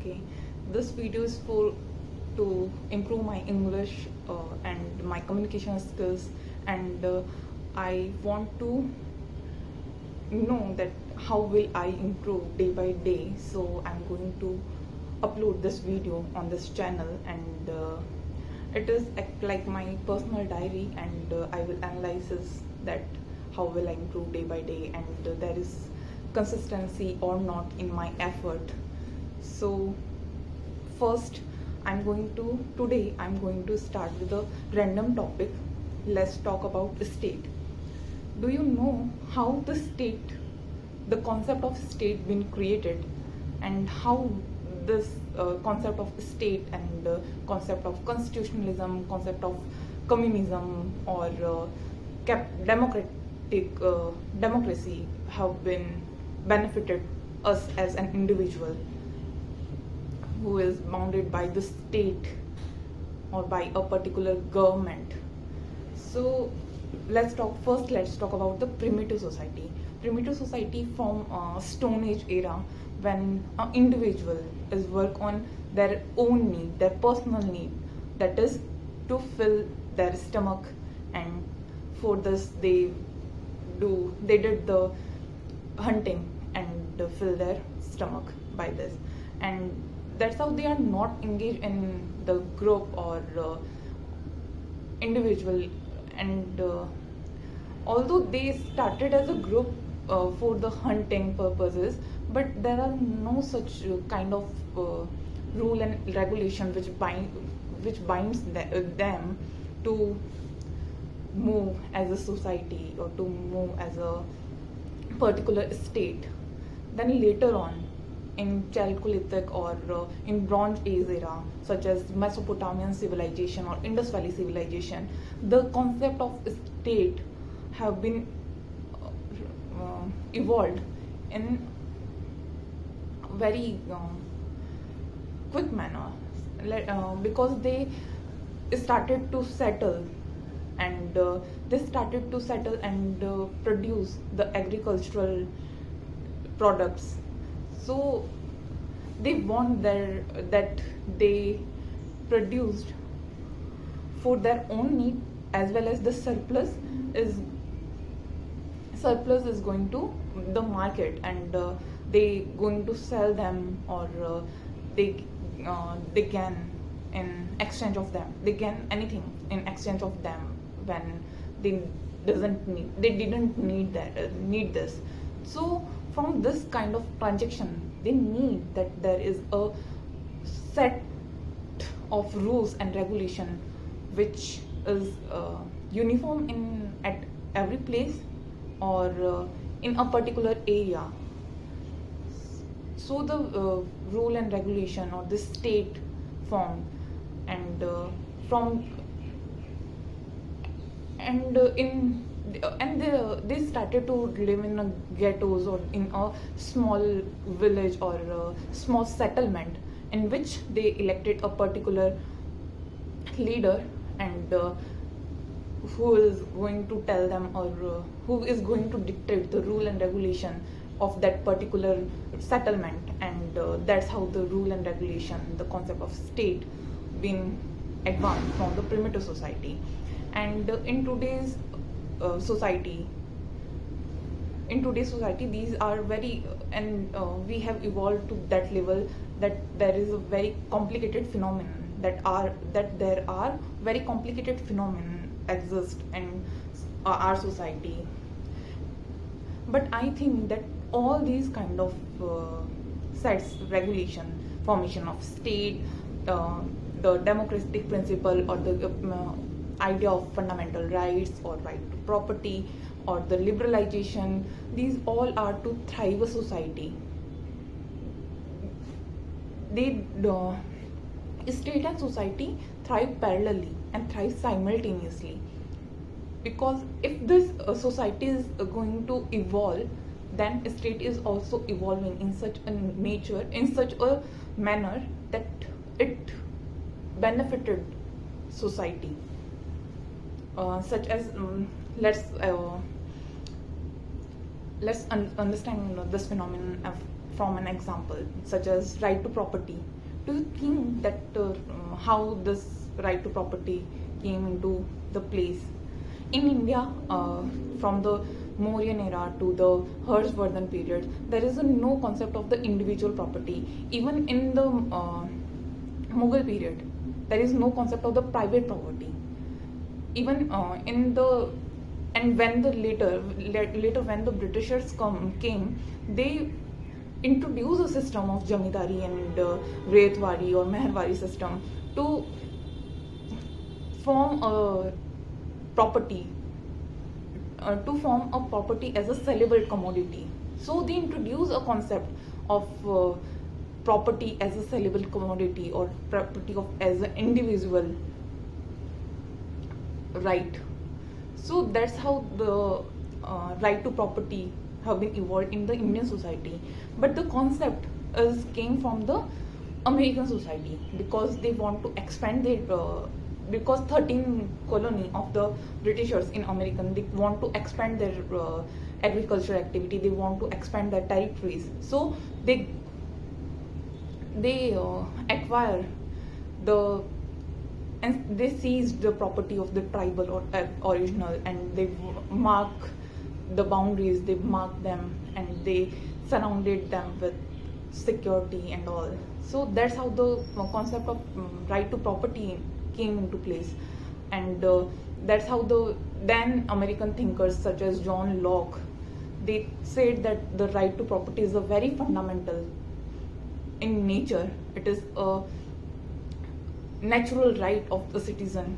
Okay, this video is for to improve my English and my communication skills, and I want to know that how will I improve day by day. So I'm going to upload this video on this channel, and it is like my personal diary, and I will analyze that how will I improve day by day, and there is consistency or not in my effort. So first today I'm going to start with a random topic. Let's talk about state. Do you know how the concept of state been created, and how this concept of state and concept of constitutionalism, concept of communism, or democracy have been benefited us as an individual who is bounded by the state or by a particular government. So let's talk about the primitive society. Primitive society from Stone Age era, when an individual is work on their own need, their personal need, that is to fill their stomach, and for this they did the hunting and fill their stomach by this, and that's how they are not engaged in the group or individual. And although they started as a group for the hunting purposes, but there are no such kind of rule and regulation which binds them to move as a society or to move as a particular state. Then later on, in Chalcolithic or in Bronze Age era, such as Mesopotamian civilization or Indus Valley civilization, the concept of state have been evolved in very quick manner, because they started to settle, and produce the agricultural products. So they want that they produced for their own need, as well as the surplus is going to the market, and they going to sell them, or they can in exchange of them, they can anything in exchange of them when they didn't need this. So from this kind of transaction, they need that there is a set of rules and regulation which is uniform at every place, or in a particular area. So the rule and regulation or the state formed, and they started to live in a ghettos, or in a small village, or a small settlement, in which they elected a particular leader, and who is going to tell them, or who is going to dictate the rule and regulation of that particular settlement. And that's how the rule and regulation, the concept of state, been advanced from the primitive society. And in today's society, these are very we have evolved to that level, that there is a very complicated phenomenon, that there are very complicated phenomenon exist in our society. But I think that all these kind of sets, regulation, formation of state, the democratic principle, or the idea of fundamental rights, or right to property, or the liberalization, these all are to thrive a society. State and society thrive parallelly and thrive simultaneously, because if this society is going to evolve, then state is also evolving in such a manner that it benefited society, such as let's understand this phenomenon from an example such as right to property. Do you think that how this right to property came into the place in India from the Mauryan era to the Harshvardhan period? There is no concept of the individual property. Even in the Mughal period, there is no concept of the private property. Even in the and when the later when the Britishers came, they introduced a system of jamidari and Retwari or Meherwari system to form a property as a sellable commodity. So they introduce a concept of property as a sellable commodity, or property of as an individual right. So that's how the right to property have been evolved in the Indian society. But the concept came from the American society, because they want to expand their because 13 colony of the Britishers in American, they want to expand their agriculture activity, they want to expand their territories. So they acquire the and they seized the property of the tribal or original, and they mark the boundaries, they mark them, and they surrounded them with security and all. So that's how the concept of right to property came into place. And that's how the then American thinkers such as John Locke, they said that the right to property is a very fundamental in nature. It is a natural right of the citizen,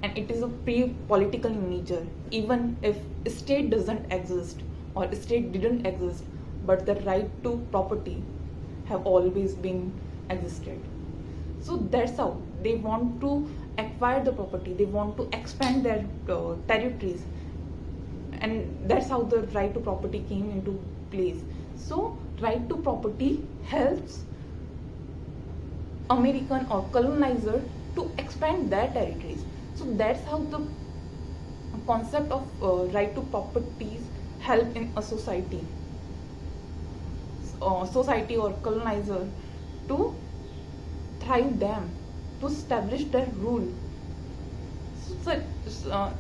and it is a pre-political in nature. Even if state doesn't exist or state didn't exist, but the right to property have always been existed. So that's how they want to acquire the property, they want to expand their territories, and that's how the right to property came into place. So right to property helps American or colonizer to expand their territories. So that's how the concept of right to properties help in a society or colonizer to thrive them, to establish their rule.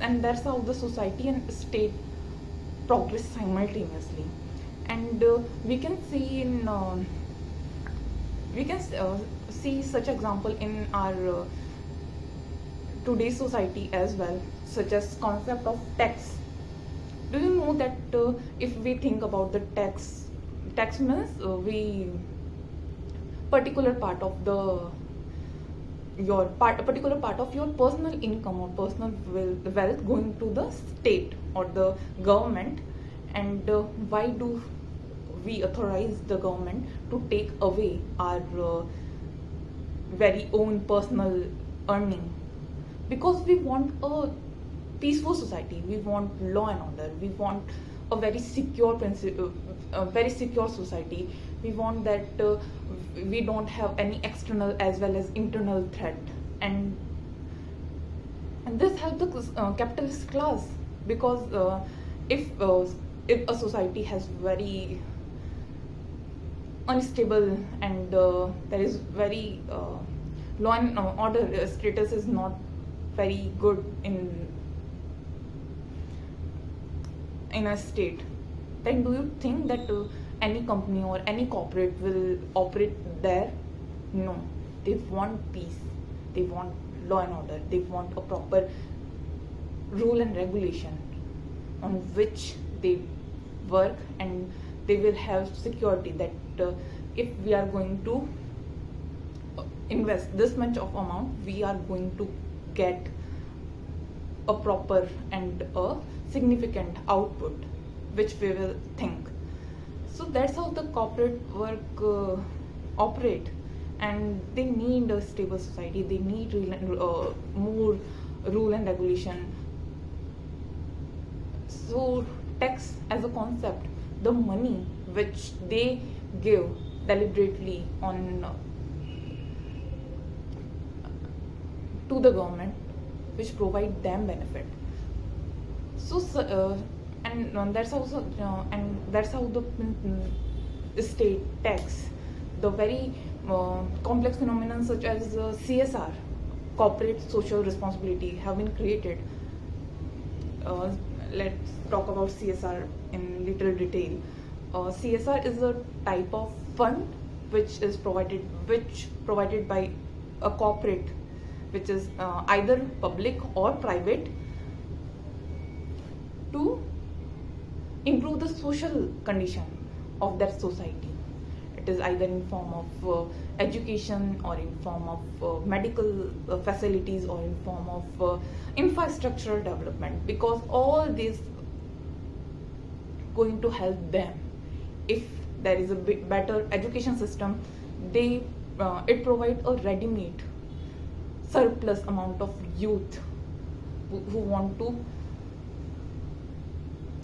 And that's how the society and state progress simultaneously. And we can see in see such example in our today's society as well, such as concept of tax. Do you know that if we think about the tax means we particular part of a particular part of your personal income or personal wealth going to the state or the government. And why do we authorize the government to take away our very own personal earning? Because we want a peaceful society, we want law and order, we want a very secure society. We want that we don't have any external as well as internal threat, and this helps the capitalist class. Because if a society has very unstable and there is very law and order status is not very good in a state, then do you think that any company or any corporate will operate there? No, they want peace, they want law and order, they want a proper rule and regulation on which they work, and they will have security that if we are going to invest this much of amount, we are going to get a proper and a significant output which we will think. So that's how the corporate work operate, and they need a stable society, they need more rule and regulation. So tax as a concept, the money which they give deliberately on to the government, which provide them benefit. So and that's also and that's how the state tax, the very complex phenomena such as CSR, corporate social responsibility, have been created. Let's talk about CSR in little detail. CSR is a type of fund which is provided by a corporate, which is either public or private, to improve the social condition of that society. It is either in form of education, or in form of medical facilities, or in form of infrastructural development, because all this going to help them. If there is a better education system, it provides a ready-made surplus amount of youth who want to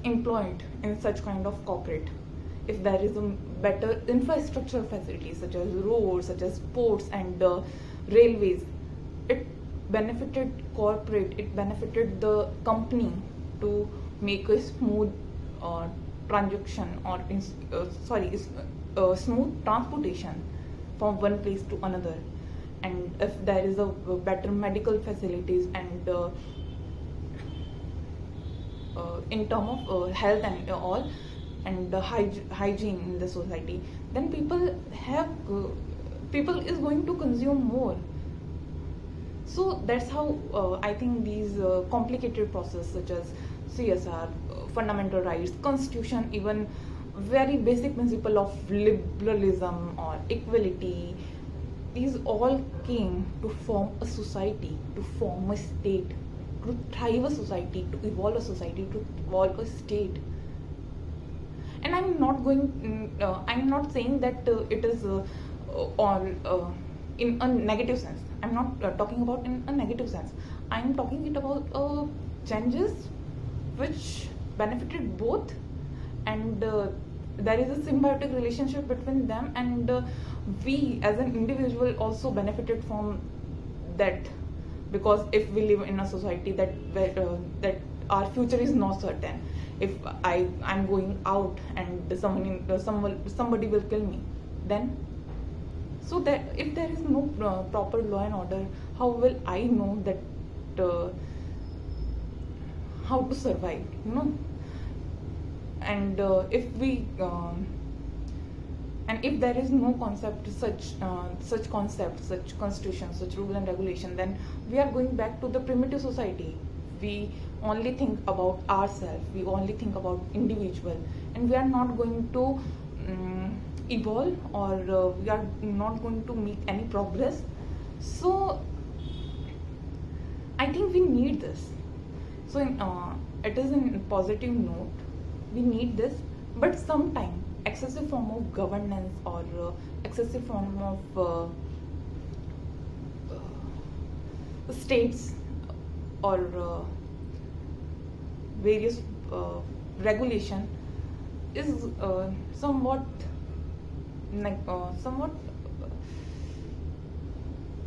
employed in such kind of corporate. If there is a better infrastructure facilities such as roads, such as ports and railways, it benefited corporate, it benefited the company to make a smooth transaction, or smooth transportation from one place to another. And if there is a better medical facilities and in terms of health and all, and the hygiene in the society, then people is going to consume more. So that's how I think these complicated process such as CSR, fundamental rights, constitution, even very basic principle of liberalism or equality, these all came to form a society, to form a state, to thrive a society, to evolve a society, to evolve a state. And I'm not saying that it is all in a negative sense. I'm not talking about in a negative sense. I'm talking it about changes which benefited both, and there is a symbiotic relationship between them, and we as an individual also benefited from that, because if we live in a society that our future is not certain, if I'm going out and somebody will kill me, then so that if there is no proper law and order, how will I know that how to survive, and if there is no concept, such concept, such constitution, such rule and regulation, then we are going back to the primitive society. We only think about ourselves, we only think about individual, and we are not going to evolve, or we are not going to make any progress. So I think we need this. So it is in positive note, we need this, but sometimes excessive form of governance, or excessive form of states, or various regulation is somewhat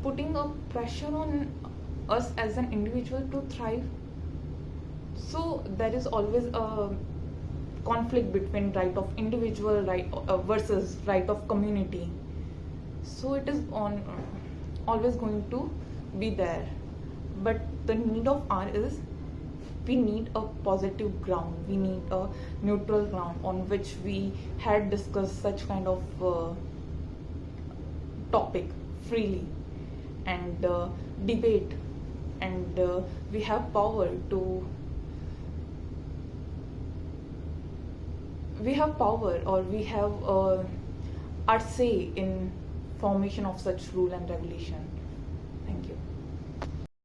putting a pressure on us as an individual to thrive. So there is always a conflict between right of individual versus right of community. So it is always going to be there, but the need of R is, we need a positive ground, we need a neutral ground on which we had discussed such kind of topic freely, and debate, and we have power, or we have our say in formation of such rule and regulation. Thank you.